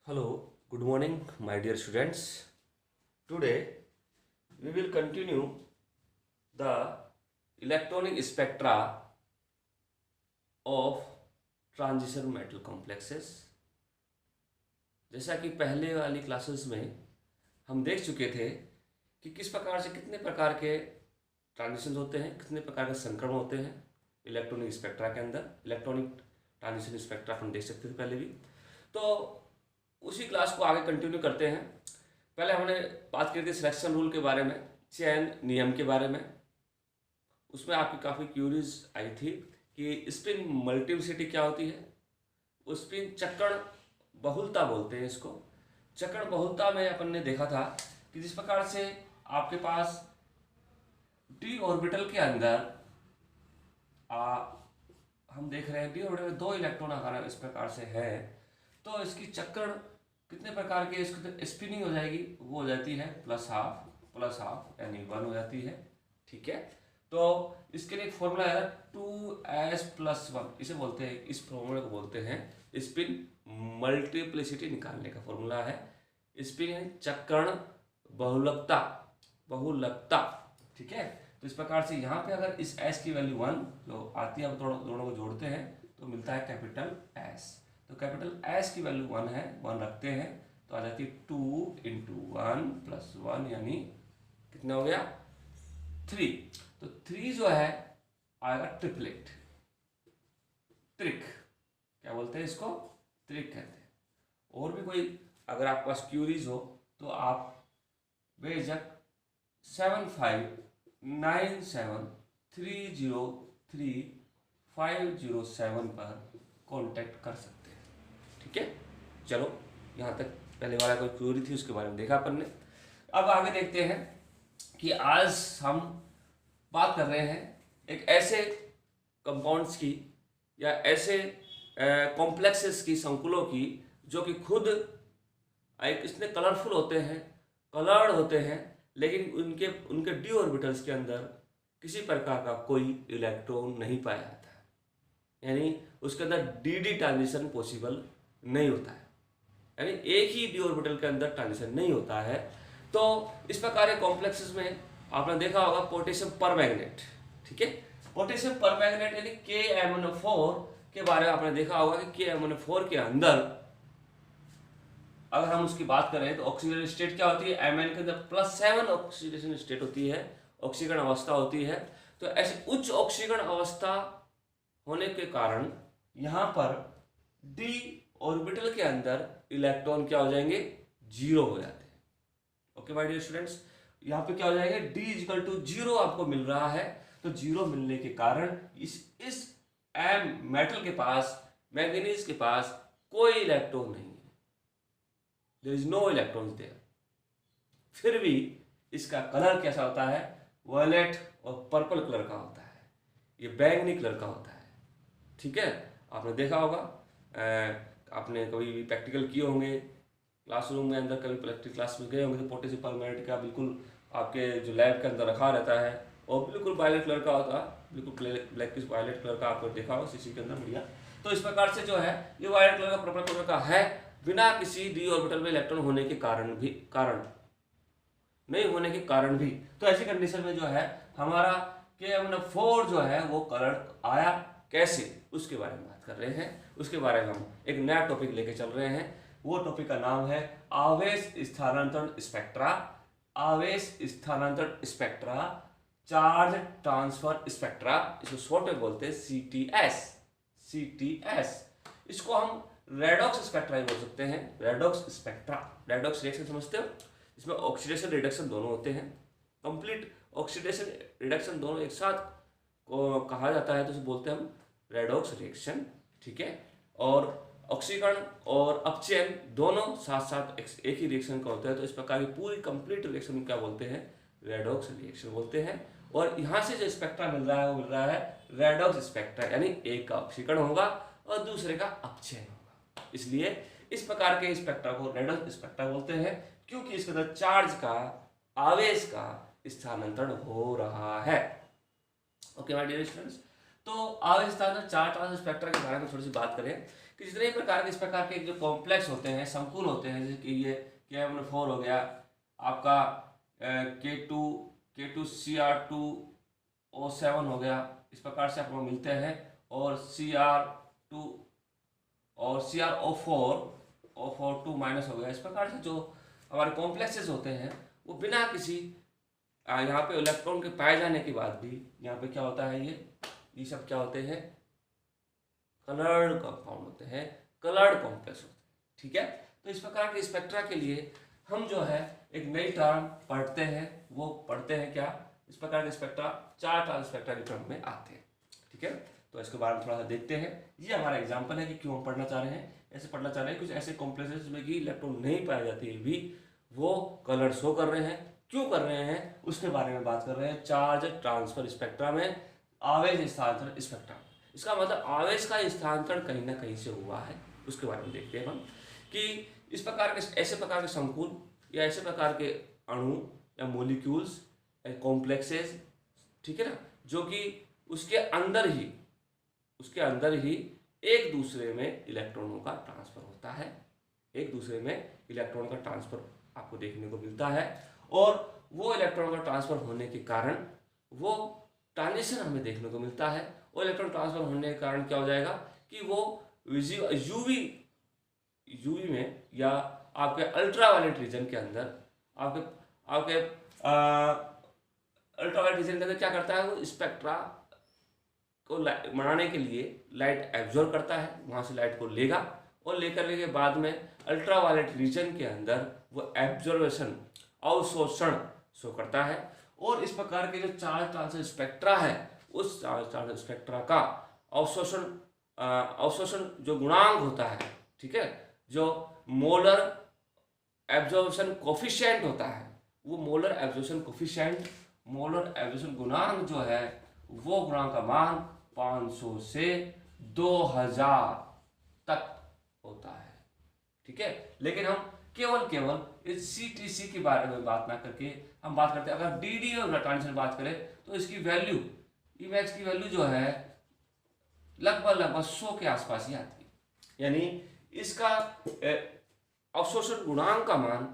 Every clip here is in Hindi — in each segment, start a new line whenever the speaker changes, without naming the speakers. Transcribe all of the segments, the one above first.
Hello, good morning, my dear students. Today we will continue the electronic spectra of transition metal complexes. जैसा कि पहले वाली क्लासेस में हम देख चुके थे कि किस प्रकार से कितने प्रकार के ट्रांजिशन होते हैं, कितने प्रकार के संक्रमण होते हैं इलेक्ट्रॉनिक स्पेक्ट्रा के अंदर। इलेक्ट्रॉनिक ट्रांजिशन स्पेक्ट्रा हम देख सकते थे पहले भी। तो उसी क्लास को आगे कंटिन्यू करते हैं। पहले हमने बात की थी सिलेक्शन रूल के बारे में, चयन नियम के बारे में। उसमें आपकी काफ़ी क्यूरीज आई थी कि स्पिन मल्टीप्लिसिटी क्या होती है। उस स्पिन चक्रण बहुलता बोलते हैं इसको। चक्रण बहुलता में अपन ने देखा था कि जिस प्रकार से आपके पास डी ऑर्बिटल के अंदर हम देख रहे हैं डी ऑर्बिटल में 2 इलेक्ट्रॉन अगर इस प्रकार से है तो इसकी चक्रण कितने प्रकार के इसकी स्पिनिंग हो जाएगी, वो हो जाती है प्लस हाफ यानी 1 हो जाती है। ठीक है, तो इसके लिए एक फॉर्मूला है 2s+1, इसे बोलते हैं, इस फॉर्मूले को बोलते हैं स्पिन मल्टीप्लिसिटी निकालने का फॉर्मूला है। स्पिन यानी चक्रण बहुलकता। ठीक है, तो इस प्रकार से यहाँ पे अगर इस s की वैल्यू 1 जो आती है, हम दोनों को जोड़ते हैं तो मिलता है कैपिटल S। तो कैपिटल S की वैल्यू 1 है, 1 रखते हैं तो आ जाती है 2 × 1 + 1 यानी कितना हो गया 3। तो 3 जो है आएगा ट्रिपलेट, त्रिक, क्या बोलते हैं इसको, त्रिक कहते हैं। और भी कोई अगर आपके पास क्यूरीज हो तो आप बेझक 7597303507 पर कांटेक्ट कर सकते हैं। ठीक है, चलो यहाँ तक पहले वाला कोई क्यूरी थी उसके बारे में देखा अपन ने। अब आगे देखते हैं कि आज हम बात कर रहे हैं एक ऐसे कंपाउंड्स की या ऐसे कॉम्प्लेक्सेस की, संकुलों की, जो कि खुद एक इतने कलरफुल होते हैं, कलर्ड होते हैं, लेकिन उनके डी ऑर्बिटल्स के अंदर किसी प्रकार का कोई इलेक्ट्रॉन नहीं पाया जाता है, यानी उसके अंदर डी ट्रांजिशन पॉसिबल नहीं होता है, यानी एक ही डी ऑर्बिटल के अंदर ट्रांजिशन नहीं होता है। तो इस प्रकार के कॉम्प्लेक्सेस में आपने देखा होगा पोटेशियम परमैंगनेट। ठीक है, पोटेशियम परमैंगनेट यानी KMnO4 के बारे में आपने देखा होगा कि KMnO4 के अंदर अगर हम उसकी बात करें तो ऑक्सीजन स्टेट क्या होती है, Mn के अंदर +7 ऑक्सीडेशन स्टेट होती है, ऑक्सीकरण अवस्था होती है। तो ऐसे उच्च ऑक्सीकरण अवस्था होने के कारण यहाँ पर डी ऑर्बिटल के अंदर इलेक्ट्रॉन क्या हो जाएंगे, 0 हो जाते हैं। ओके माय डियर स्टूडेंट्स, यहाँ पे क्या हो जाएगा, D = 0 आपको मिल रहा है। तो 0 मिलने के कारण इस एम मेटल के पास, मैंगनीज के पास कोई इलेक्ट्रॉन नहीं है, there is no electrons there. फिर भी इसका कलर कैसा होता है, वायलेट और पर्पल कलर का होता है, ये बैंगनी कलर का होता है। ठीक है, आपने देखा होगा, आपने कभी भी प्रैक्टिकल किए होंगे क्लासरूम में अंदर, कभी प्रैक्टिकल क्लास में गए होंगे तो पोटेशियम परमैंगनेट का बिल्कुल आपके जो लैब के अंदर रखा रहता है और बिल्कुल वायलेट कलर का होता है, बिल्कुल ब्लैकिश वायलेट कलर का आपको देखा होगा शीशी के अंदर बढ़िया। तो इस प्रकार से जो है ये वायलेट कलर का, पर्पल कलर का है, बिना किसी डी ऑर्बिटल में इलेक्ट्रॉन होने के कारण नहीं होने के कारण भी। तो ऐसी कंडीशन में जो है हमारा KMnO4 जो है वो कलर आया कैसे, उसके बारे में बात कर रहे हैं। उसके बारे में हम एक नया टॉपिक लेके चल रहे हैं। वो टॉपिक का नाम है आवेश स्थानांतरण स्पेक्ट्रा। आवेश स्थानांतरण स्पेक्ट्रा, चार्ज ट्रांसफर स्पेक्ट्रा, इसको शॉर्ट में बोलते हैं CTS। इसको हम रेडॉक्स स्पेक्ट्रा बोल सकते हैं, रेडॉक्स स्पेक्ट्रा। रेडॉक्स रिएक्शन समझते हो, इसमें ऑक्सीडेशन रिडक्शन दोनों होते हैं, कंप्लीट ऑक्सीडेशन रिडक्शन दोनों एक साथ को कहा जाता है, तो उसे बोलते हैं हम रेडॉक्स रिएक्शन। ठीक है, और ऑक्सीकरण और अपचयन दोनों साथ साथ एक ही रिएक्शन का होता है। तो इस प्रकार की पूरी कंप्लीट रिएक्शन क्या बोलते हैं, रेडॉक्स रिएक्शन बोलते हैं। और यहाँ से जो स्पेक्ट्रा मिल रहा है वो मिल रहा है रेडॉक्स स्पेक्ट्रा, यानी एक का ऑक्सीकरण होगा और दूसरे का अपचयन होगा। इसलिए इस प्रकार के स्पेक्ट्रा को रेडॉक्स स्पेक्ट्रा बोलते हैं, क्योंकि इसके अंदर चार्ज का, आवेश का स्थानांतरण हो रहा है। ओके माय डियर स्टूडेंट्स, तो आवेश स्थानांतरण, चार्ज ट्रांसफर स्पेक्ट्रा के बारे में थोड़ी सी बात करें कि जितने भी प्रकार के इस प्रकार के जो कॉम्प्लेक्स होते हैं, संकुल होते हैं, जैसे कि ये KMnO4 हो गया आपका, K2CR2O7 हो गया, इस प्रकार से आपको मिलते हैं, और CR2 और CrO4 माइनस हो गया। इस प्रकार से जो हमारे कॉम्प्लेक्सेस होते हैं वो बिना किसी यहाँ पे इलेक्ट्रॉन के पाए जाने के बाद भी यहाँ पे क्या होता है, ये सब क्या होते हैं, कलर्ड कंपाउंड होते हैं, कलर्ड कॉम्प्लेक्स होते हैं। ठीक है, तो इस प्रकार के स्पेक्ट्रा के लिए हम जो है एक नई टर्म पढ़ते हैं, वो पढ़ते हैं क्या, इस प्रकार के स्पेक्ट्रा 4 टर्म स्पेक्ट्रा के टर्म में आते हैं। ठीक है, तो इसके बारे में थोड़ा सा देखते हैं। ये हमारा एग्जाम्पल है कि क्यों हम पढ़ना चाह रहे हैं, ऐसे पढ़ना चाह रहे हैं कुछ ऐसे कॉम्प्लेक्सेस में कि इलेक्ट्रॉन नहीं पाए जाते भी वो कलर शो कर रहे हैं, क्यों कर रहे हैं उसके बारे में बात कर रहे हैं। चार्ज ट्रांसफर स्पेक्ट्रा में आवेश स्थानांतरण स्पेक्ट्रा, इसका मतलब आवेश का स्थानांतरण कहीं ना कहीं से हुआ है, उसके बारे में देखते हैं हम कि इस प्रकार के ऐसे प्रकार के संकुल या ऐसे प्रकार के अणु या मोलिक्यूल्स कॉम्प्लेक्सेस, ठीक है ना, जो कि उसके अंदर ही एक दूसरे में इलेक्ट्रॉनों का ट्रांसफर होता है, एक दूसरे में इलेक्ट्रॉन का ट्रांसफर आपको देखने को मिलता है, और वो इलेक्ट्रॉन का ट्रांसफर होने के कारण वो ट्रांजिशन हमें देखने को मिलता है। और इलेक्ट्रॉन ट्रांसफर होने के कारण क्या हो जाएगा कि वो यूवी में या आपके अल्ट्रावायलेट रीजन के अंदर आपके अल्ट्रावायलेट रीजन के अंदर क्या करता है, वो स्पेक्ट्रा को बनाने के लिए लाइट एब्जॉर्ब करता है, वहाँ से लाइट को लेगा, और लेकर के बाद में अल्ट्रावायलेट रीजन के अंदर वो एब्जॉर्वेशन अवशोषण शो करता है। और इस प्रकार के जो चार्ज ट्रांसफर स्पेक्ट्रा है, उस चार्ज ट्रांसफर स्पेक्ट्रा का अवशोषण जो गुणांक होता है, ठीक है, जो मोलर एब्जॉर्प्शन कोफिशिएंट होता है, वो मोलर एब्जॉर्प्शन गुणांक जो है, वो गुणांक का मान 500 से 2000 तक होता है। ठीक है, लेकिन हम केवल इस CTC के बारे में बात ना करके हम बात करते हैं, अगर DD और ट्रांजिशन बात करें तो इसकी वैल्यू, Emax की वैल्यू जो है लगभग 100 के आसपास ही आती है, यानी इसका अवशोषण गुणांक का मान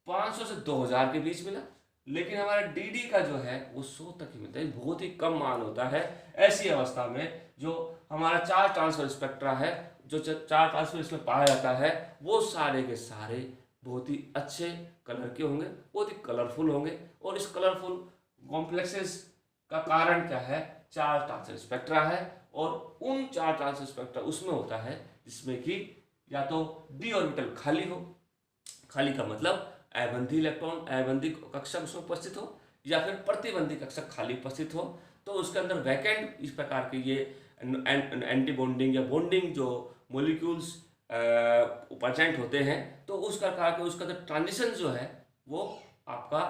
500 से 2000 के बीच मिला, लेकिन हमारा DD का जो है वो 100 तक ही मिलता है, बहुत ही कम मान होता है। ऐसी अवस्था में जो हमारा चार्ज ट्रांसफर स्पेक्ट्रा है, जो चार्ज ट्रांसफर इसमें पाया जाता है, वो सारे के सारे बहुत ही अच्छे कलर के होंगे, बहुत ही कलरफुल होंगे। और इस कलरफुल कॉम्प्लेक्सेस का कारण क्या है, चार्ज ट्रांसफर स्पेक्ट्रा है। और उन चार्ज ट्रांसफर स्पेक्ट्रा उसमें होता है जिसमें कि या तो d ऑर्बिटल खाली हो, खाली का मतलब अबंधी इलेक्ट्रॉन, अबंधी कक्षक उसमें उपस्थित हो, या फिर प्रतिबंधी कक्षक खाली उपस्थित हो, तो उसके अंदर वैकेंट इस प्रकार के ये एंटी बॉन्डिंग या बॉन्डिंग जो मॉलिक्यूल्स प्रेजेंट होते हैं, तो उस प्रकार के उसका ट्रांजिशन जो है वो आपका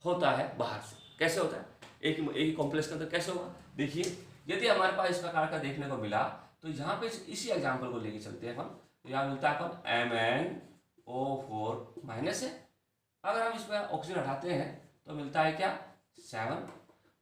होता है बाहर से। कैसे होता है, एक ही कॉम्प्लेक्स के अंदर कैसे होगा, देखिए, यदि हमारे पास इस प्रकार का देखने को मिला, तो यहाँ पे इसी एग्जाम्पल को लेके चलते हैं हम। तो यहाँ मिलता है अपन MnO4 माइनस है, अगर हम इसमें ऑक्सीजन हटाते हैं तो मिलता है क्या, 7।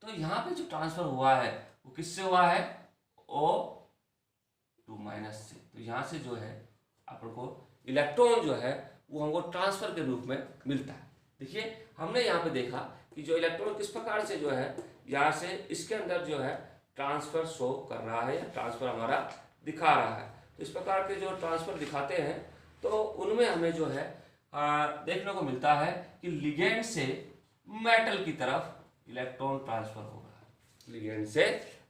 तो यहाँ पे जो ट्रांसफर हुआ है वो किससे हुआ है, O2 माइनस से। तो यहाँ से जो है अपन को इलेक्ट्रॉन जो है वो हमको ट्रांसफर के रूप में मिलता है। देखिए, हमने यहाँ पे देखा कि जो इलेक्ट्रॉन किस प्रकार से जो है यहाँ से इसके अंदर जो है ट्रांसफर शो कर रहा है, या ट्रांसफर हमारा दिखा रहा है। तो इस प्रकार के जो ट्रांसफर दिखाते हैं तो उनमें हमें जो है देखने को मिलता है कि लिगेंड से मेटल की तरफ इलेक्ट्रॉन ट्रांसफर हो रहा है, लिगेंड से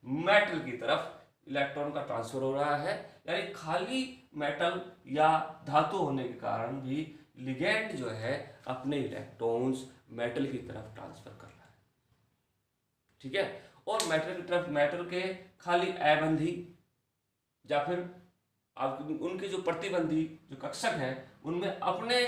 मेटल की तरफ इलेक्ट्रॉन का ट्रांसफर हो रहा है, यानी खाली मेटल या धातु होने के कारण भी लिगेंड जो है अपने इलेक्ट्रॉन्स मेटल की तरफ ट्रांसफर कर रहा है। ठीक है, और मेटल की तरफ, मेटल के खाली अबंधी या फिर आप उनके जो प्रतिबंधी जो कक्षक हैं उनमें अपने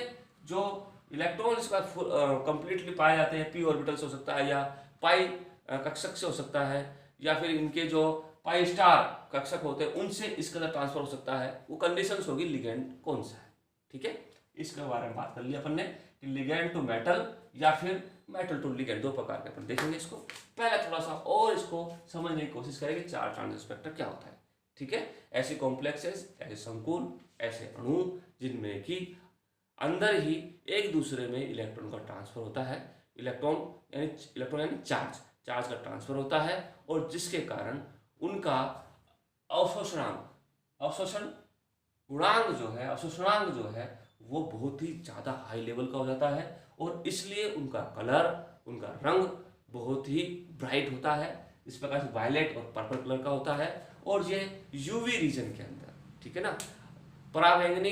जो इलेक्ट्रॉन्स का कंप्लीटली पाए जाते हैं, p ऑर्बिटल से हो सकता है, या पाई कक्षक से हो सकता है, या फिर इनके जो पाई स्टार कक्षक होते हैं उनसे इसके अंदर ट्रांसफर हो सकता है। वो कंडीशंस होगी लिगेंड कौन सा है। ठीक है, इसके बारे में बात कर लिया अपन ने कि लिगेंड टू मेटल या फिर मेटल टू लिगेंड, दो प्रकार के अपन देखेंगे इसको। पहले थोड़ा सा और इसको समझने की कोशिश करेंगे चार्ज ट्रांसफर स्पेक्ट्रा क्या होता है। ठीक है। ऐसे कॉम्प्लेक्सेस, ऐसे संकुल, ऐसे अणु जिनमें कि अंदर ही एक दूसरे में इलेक्ट्रॉन का ट्रांसफर होता है, इलेक्ट्रॉन यानी चार्ज का ट्रांसफर होता है, और जिसके कारण उनका अवशोषण गुणांक जो है वो बहुत ही ज़्यादा हाई लेवल का हो जाता है, और इसलिए उनका कलर, उनका रंग बहुत ही ब्राइट होता है, इस प्रकार से वायलेट और पर्पल कलर का होता है। और ये यूवी रीजन के अंदर, ठीक है ना, परावैंगनी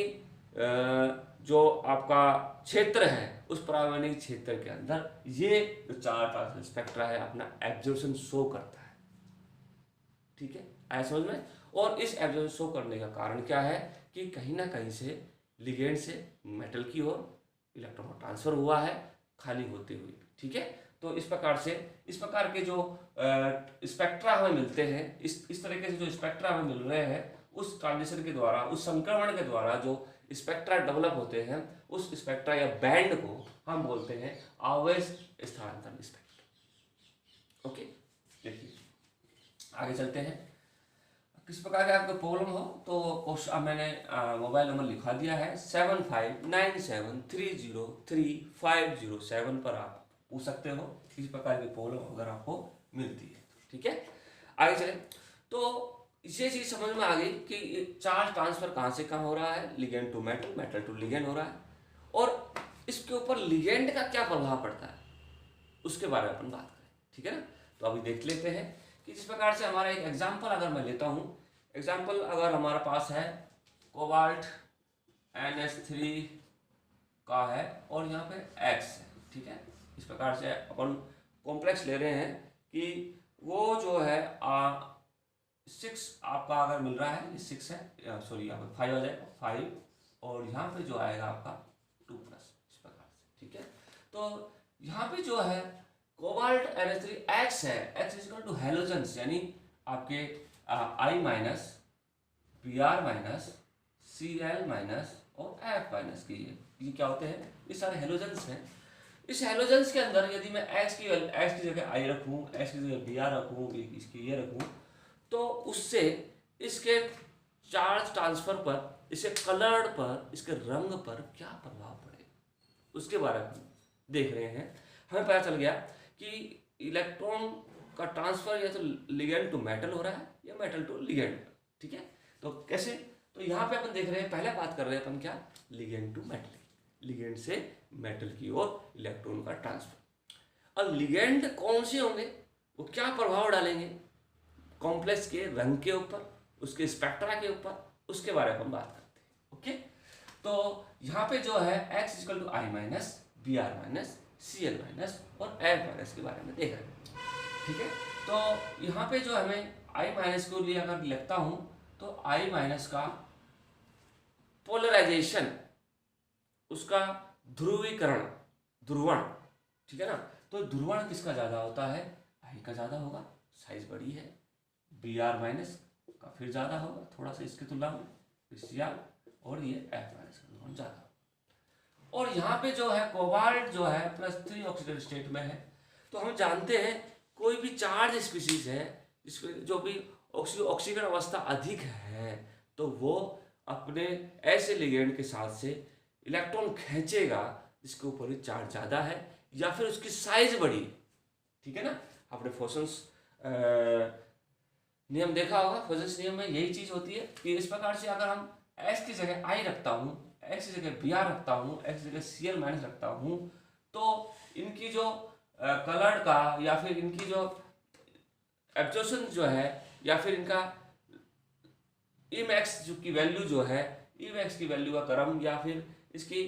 जो आपका क्षेत्र है, उस परावैंगनी क्षेत्र के अंदर ये जो चार ट्रांसमिट स्पेक्ट्रा है अपना एब्जॉर्प्शन शो करता है, ठीक है, आया समझ में। और इस एब्जॉर्प्शन शो करने का कारण क्या है कि कहीं ना कहीं से लिगेंड से मेटल की ओर इलेक्ट्रॉन का ट्रांसफर हुआ है, खाली होते हुए, ठीक है। तो इस प्रकार के जो स्पेक्ट्रा हमें मिलते हैं, इस तरीके से जो स्पेक्ट्रा हमें मिल रहे हैं, उस ट्रांजिशन के द्वारा, उस संक्रमण के द्वारा जो स्पेक्ट्रा डेवलप होते हैं, उस स्पेक्ट्रा या बैंड को हम बोलते हैं आवेश स्थानांतरण स्पेक्ट्रा। ओके, देखिए आगे चलते हैं। किस प्रकार के आपको प्रॉब्लम हो तो क्वेश्चन मैंने मोबाइल नंबर लिखा दिया है 7597303507 पर आप पूछ सकते हो किस प्रकार की प्रॉब्लम अगर आपको मिलती है, ठीक है। आगे चले तो ये चीज समझ में आ गई कि चार्ज ट्रांसफर कहाँ से कहाँ हो रहा है, ligand to metal, metal to ligand हो रहा है, और इसके ऊपर लिगेंड का क्या प्रभाव पड़ता है उसके बारे में अपन बात करें, ठीक है ना। तो अभी देख लेते हैं कि जिस प्रकार से हमारा एक एग्जाम्पल अगर मैं लेता हूँ, एग्जाम्पल अगर हमारा पास है कोबाल्ट NH3 का है और यहाँ पे X है, ठीक है। इस प्रकार से अपन कॉम्प्लेक्स ले रहे हैं कि वो जो है 6 आपका अगर मिल रहा है, ये 6 है, सॉरी यहाँ पे 5 आ जाएगा, 5, और यहाँ पे जो आएगा आपका 2+, इस प्रकार से, ठीक है। तो यहाँ पे जो है कोबाल्ट NH3 X है, X is equal to halogens, यानी आपके I- Br- Cl- और F- की ये क्या होते हैं, ये सारे हैलोजेंस हैं। इस हैलोजेंस के अंदर यदि मैं X की जगह I रखूँ, X की जगह Br रखूँ, इसकी ये रखूँ, तो उससे इसके चार्ज ट्रांसफर पर, इसके कलर पर, इसके रंग पर क्या प्रभाव पड़ेगा उसके बारे में देख रहे हैं। हमें पता चल गया कि इलेक्ट्रॉन का ट्रांसफर या तो लिगेंड टू मेटल हो रहा है या मेटल टू लिगेंड, ठीक है। तो कैसे, तो यहाँ पे अपन देख रहे हैं, पहले बात कर रहे हैं अपन क्या, लिगेंड टू मेटल, लिगेंड से मेटल की ओर इलेक्ट्रॉन का ट्रांसफर। अब लिगेंड कौन से होंगे, वो क्या प्रभाव डालेंगे कॉम्प्लेक्स के रंग के ऊपर, उसके स्पेक्ट्रा के ऊपर, उसके बारे में हम बात करते हैं, ओके। तो यहाँ पे जो है X equal to I- Br- Cl- और F- के बारे में देख रहे हैं, ठीक है। तो यहाँ पे जो हमें I- को लिए अगर लिखता हूँ तो I- का पोलराइजेशन, उसका ध्रुवण, ठीक है ना। तो ध्रुवण किसका ज्यादा होता है, I का ज्यादा होगा, साइज बड़ी है। Br- का फिर ज्यादा होगा थोड़ा सा इसकी तुलना में, Cl, और ये F- का ध्रुवण ज्यादा। और यहाँ पे जो है कोबाल्ट जो है +3 ऑक्सीडेटिव स्टेट में है। तो हम जानते हैं कोई भी चार्ज स्पीशीज है जिसमें जो भी ऑक्सीजन अवस्था अधिक है, तो वो अपने ऐसे लिगेंड के साथ से इलेक्ट्रॉन खींचेगा जिसके ऊपर ही चार्ज ज़्यादा है या फिर उसकी साइज बड़ी है, ठीक है ना। आपने फोसन्स नियम देखा होगा, फोसन्स नियम में यही चीज़ होती है कि इस प्रकार से अगर हम S की जगह I रखता हूँ, X की जगह Br रखता हूँ, X की जगह Cl- रखता हूँ, तो इनकी जो कलर का या फिर इनकी जो एब्जॉर्प्शन जो है या फिर इनका Emax जो की वैल्यू जो है, Emax की वैल्यू का क्रम या फिर इसकी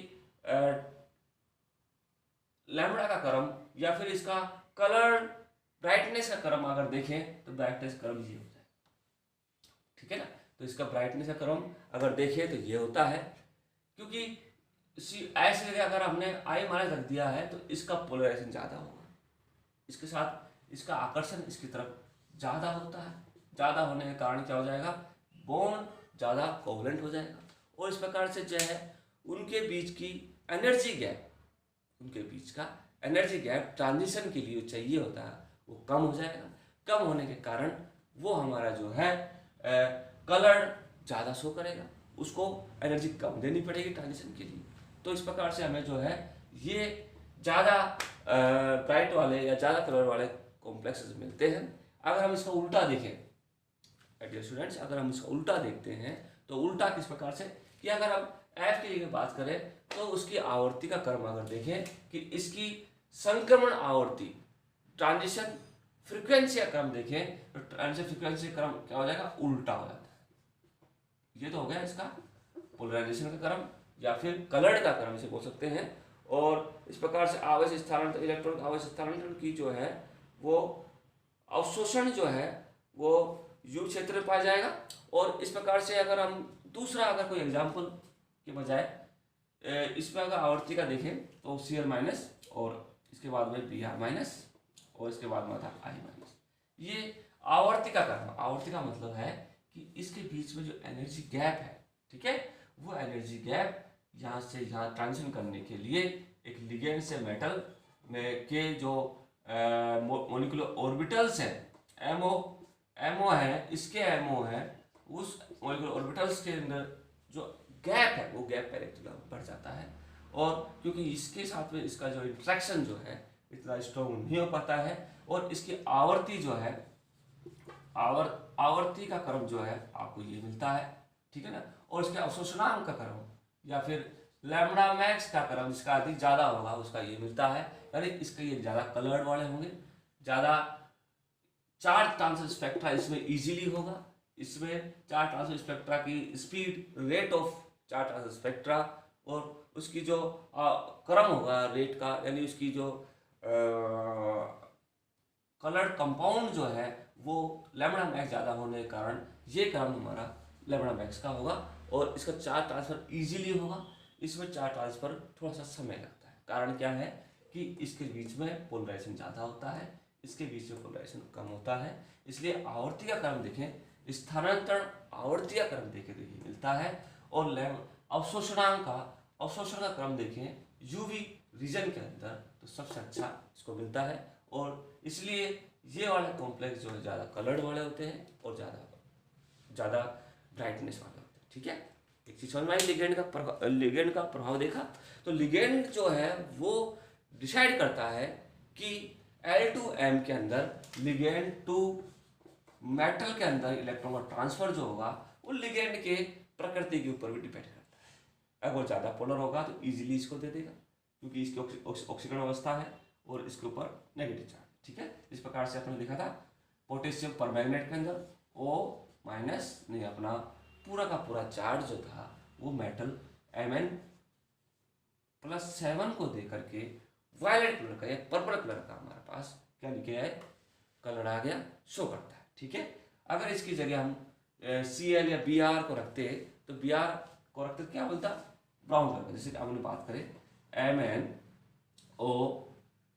लैम्बडा का क्रम या फिर इसका कलर ब्राइटनेस का क्रम अगर देखें तो ब्राइटनेस क्रम ये होता है, ठीक है ना। तो इसका ब्राइटनेस का क्रम अगर देखें तो ये होता है, क्योंकि ऐसे जगह अगर हमने I- रख दिया है तो इसका पोलराइजेशन ज़्यादा होगा, इसके साथ इसका आकर्षण इसकी तरफ ज़्यादा होता है। ज़्यादा होने के कारण क्या हो जाएगा, बॉन्ड ज़्यादा कोवलेंट हो जाएगा, और इस प्रकार से जो है उनके बीच की एनर्जी गैप, उनके बीच का एनर्जी गैप ट्रांजिशन के लिए चाहिए होता है वो कम हो जाएगा। कम होने के कारण वो हमारा जो है कलर ज़्यादा शो करेगा, उसको एनर्जी कम देनी पड़ेगी ट्रांजिशन के लिए। तो इस प्रकार से हमें जो है ये ज़्यादा ब्राइट वाले या ज़्यादा कलर वाले कॉम्प्लेक्सेस मिलते हैं। अगर हम इसका उल्टा देखें डियर स्टूडेंट्स, अगर हम इसका उल्टा देखते हैं तो उल्टा किस प्रकार से कि अगर हम एफ की जगह बात करें तो उसकी आवर्ती का क्रम अगर देखें कि इसकी संक्रमण आवर्ती ट्रांजिशन फ्रीक्वेंसी का क्रम देखें तो ट्रांजिशन फ्रीक्वेंसी क्रम क्या हो जाएगा, उल्टा हो जाता है। ये तो हो गया इसका पोलराइजेशन का क्रम या फिर कलर्ड का क्रम इसे बोल सकते हैं। और इस प्रकार से आवेश स्थानांतरण, इलेक्ट्रॉन आवेश स्थानांतरण की जो है वो अवशोषण जो है वो यू क्षेत्र में पाया जाएगा। और इस प्रकार से अगर हम दूसरा अगर कोई एग्जाम्पल के बजाय इसमें अगर आवर्ती का देखें तो सी आर माइनस और इसके बाद में बी आर माइनस और इसके बाद में था आई माइनस। ये आवर्ती का क्रम, आवर्ती का मतलब है कि इसके बीच में जो एनर्जी गैप है, ठीक है, वो एनर्जी गैप यहाँ से यहाँ ट्रांजिशन करने के लिए एक लिगेंड से मेटल में के जो मॉलिक्यूलर ऑर्बिटल्स है, एमओ है, इसके एमओ है, उस मॉलिक्यूलर ऑर्बिटल्स के अंदर जो गैप है वो गैप पैरेक्टिला बढ़ जाता है। और क्योंकि इसके साथ में इसका जो इंट्रैक्शन जो है इतना स्ट्रॉन्ग नहीं हो पाता है और इसकी आवर्ती जो है आवर्ती का क्रम जो है आपको ये मिलता है, ठीक है ना। और इसके अवशोषणांक का क्रम या फिर लैम्बडा मैक्स का क्रम जिसका अधिक ज़्यादा होगा उसका ये मिलता है, यानी इसके ये ज़्यादा कलर्ड वाले होंगे, ज़्यादा चार्ज ट्रांसफर स्पेक्ट्रा इसमें इजीली होगा, इसमें चार्ज ट्रांसफर स्पेक्ट्रा की speed, rate of charge transfer spectra और उसकी जो क्रम होगा रेट का, यानी उसकी जो कलर्ड कंपाउंड जो है वो लैम्बडा मैक्स ज़्यादा होने के कारण ये क्रम हमारा लैम्बडा मैक्स का होगा और इसका चार्ज ट्रांसफर इजीली होगा। इसमें चार्ज ट्रांसफर थोड़ा सा समय लगता है, कारण क्या है कि इसके बीच में पोलराइजेशन ज़्यादा होता है, इसके बीच में पोलराइजेशन कम होता है। इसलिए आवर्ती का क्रम देखें, स्थानांतरण आवर्ती का क्रम देखें तो ये मिलता है। और अवशोषण का क्रम देखें यूवी रीजन के अंदर तो सबसे अच्छा इसको मिलता है। और इसलिए ये वाले कॉम्प्लेक्स जो है ज़्यादा कलर्ड वाले होते हैं और ज़्यादा ब्राइटनेस वाले होते हैं, ठीक है। एक चीज समझ में आई, लिगेंड का प्रभाव देखा तो लिगेंड जो है वो डिसाइड करता है कि L2M के अंदर लिगेंड टू मेटल के अंदर इलेक्ट्रॉन का ट्रांसफर जो होगा वो लिगेंड के प्रकृति के ऊपर भी डिपेंड करता है। अगर वो ज़्यादा पोलर होगा तो इजीली इसको दे देगा क्योंकि इसकी ऑक्सीकरण अवस्था है और इसके ऊपर नेगेटिव चार्ज, ठीक है। इस प्रकार से अपने लिखा था पोटेशियम परमैंगनेट के अंदर O माइनस नहीं, अपना पूरा का पूरा चार्ज जो था वो मेटल Mn+7 को दे करके वायलेट कलर का या पर्पल कलर का हमारे पास क्या लिखे है, कलर आ गया, शो करता है, ठीक है। अगर इसकी जगह हम Cl या Br को रखते तो Br को रखते क्या बोलता, ब्राउन कलर का। जैसे कि हमने बात करें MnO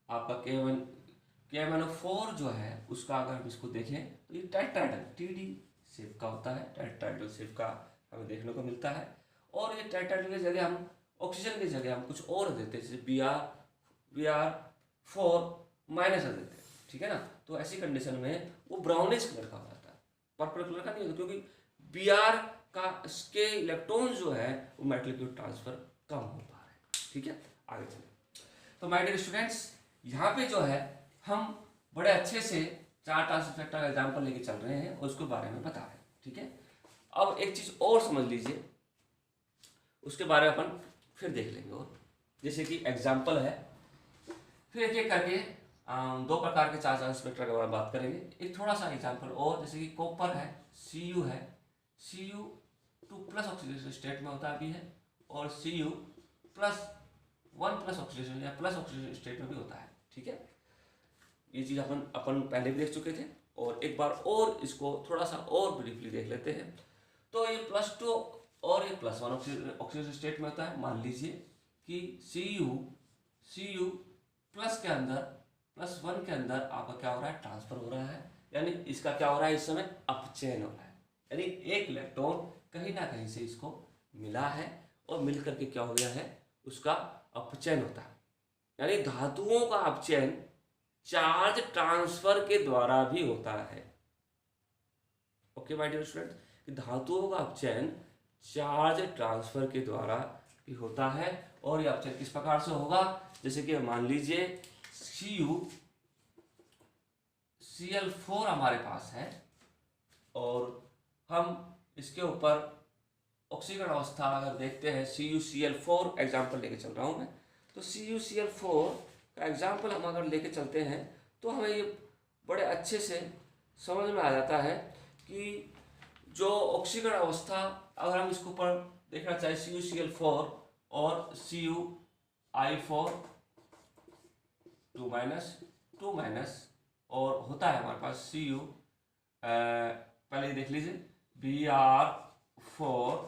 आपका KMnO4 जो है उसका अगर हम इसको देखें तो ये टेट्राहेड्रल TD शेप का होता है, टेट्राहेड्रल शेप का हमें देखने को मिलता है। और ये टेट्राहेड्रल की जगह हम ऑक्सीजन की जगह हम कुछ और देते हैं, जैसे Br4 माइनस देते हैं, ठीक है ना। तो ऐसी कंडीशन में वो ब्राउनिश कलर का हो जाता है, पर्पल कलर का नहीं होता, क्योंकि Br का के इलेक्ट्रॉन जो है वो मेटल की ट्रांसफर कम हो पा रहे हैं, ठीक है। आगे चले तो माय डियर स्टूडेंट्स, यहाँ पे जो है हम बड़े अच्छे से चार ट्रांसफर फैक्टर का एग्जाम्पल लेके चल रहे हैं और उसके बारे में बता रहे हैं, ठीक है। अब एक चीज और समझ लीजिए, उसके बारे में अपन फिर देख लेंगे। और जैसे कि एग्जाम्पल है, फिर एक एक करके दो प्रकार के चार ट्रांसफर फैक्टर के बारे में बात करेंगे। एक थोड़ा सा एग्जाम्पल और, जैसे कि कॉपर है, Cu है, Cu2+ ऑक्सीडेशन स्टेट में होता भी है और Cu+1+ ऑक्सीडेशन या प्लस ऑक्सीडेशन स्टेट में भी होता है, ठीक है। ये चीज़ अपन पहले भी देख चुके थे और एक बार और इसको थोड़ा सा और ब्रीफली देख लेते हैं। तो ये +2 और ये +1 ऑक्सीडेशन स्टेट में होता है। मान लीजिए कि Cu प्लस के अंदर +1 के अंदर आपका क्या हो रहा है, ट्रांसफर हो रहा है, यानी इसका क्या हो रहा है, इस समय अपचयन हो रहा है, यानी एक इलेक्ट्रॉन कहीं ना कहीं से इसको मिला है और मिल करके क्या हो गया है, उसका अपचयन होता है। यानी धातुओं का अपचयन चार्ज ट्रांसफर के द्वारा भी होता है। ओके माय डियर स्टूडेंट्स, कि धातुओं का अपचयन चार्ज ट्रांसफर के द्वारा भी होता है। और यह अपचयन किस प्रकार से होगा, जैसे कि मान लीजिए CuCl4 हमारे पास है और हम इसके ऊपर ऑक्सीकरण अवस्था अगर देखते हैं, CuCl4 एग्जाम्पल लेके चल रहा हूँ मैं, तो CuCl4 का एग्जाम्पल हम अगर लेके चलते हैं तो हमें ये बड़े अच्छे से समझ में आ जाता है कि जो ऑक्सीकरण अवस्था अगर हम इसके ऊपर देखना चाहें CuCl4 और CuI4 2 और होता है हमारे पास पहले देख लीजिए Br4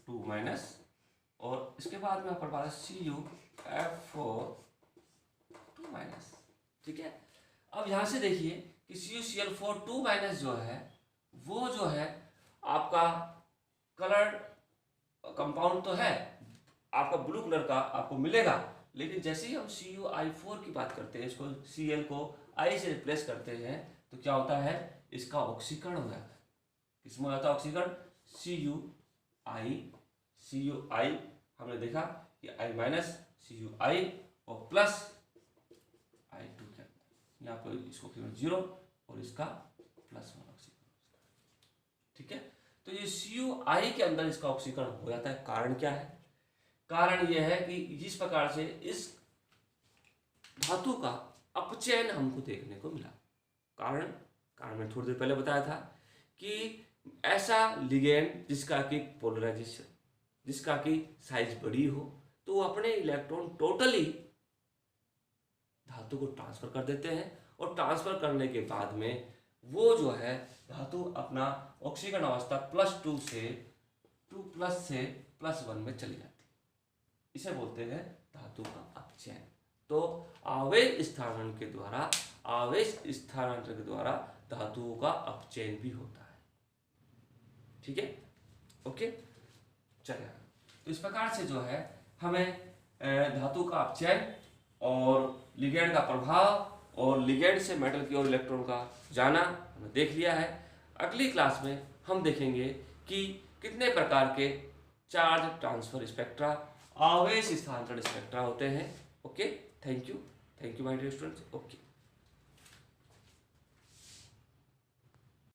2 और इसके बाद में हमारे पास CuF4 2 ठीक है। अब यहाँ से देखिए कि CuCl4 2 जो है वो जो है आपका कलर्ड कंपाउंड तो है, आपका ब्लू कलर का आपको मिलेगा, लेकिन जैसे ही हम CuI4 की बात करते हैं, इसको Cl को I से रिप्लेस करते हैं तो क्या होता है, इसका ऑक्सीकरण हो जाता है। किसमें हो जाता है ऑक्सीकरण, CuI हमने देखा कि I- CuI और प्लस I2 के अंदर यहाँ पर इसको केवल 0 और इसका +1 ऑक्सीकरण, ठीक है। तो ये CuI के अंदर इसका ऑक्सीकरण हो जाता है। कारण क्या है, कारण यह है कि जिस प्रकार से इस धातु का अपचयन हमको देखने को मिला। कारण मैंने थोड़ी देर पहले बताया था कि ऐसा लिगेंड जिसका कि पोलराइजेशन, जिसका कि साइज बड़ी हो, तो वो अपने इलेक्ट्रॉन टोटली धातु को ट्रांसफर कर देते हैं और ट्रांसफर करने के बाद में वो जो है धातु अपना ऑक्सीकरण अवस्था +2 से 2+ से +1 में चली जाती है। इसे बोलते हैं धातु का अपचयन। तो आवेश स्थानांतरण के द्वारा धातुओं का अपचयन भी होता है, ठीक है, ओके। चलिए, तो इस प्रकार से जो है हमें धातु का अपचयन और लिगेंड का प्रभाव और लिगेंड से मेटल की ओर इलेक्ट्रॉन का जाना हमने देख लिया है। अगली क्लास में हम देखेंगे कि कितने प्रकार के चार्ज ट्रांसफर स्पेक्ट्रा, आवेश स्थानांतरण स्पेक्ट्रा होते हैं। Okay, thank you my dear students. Okay.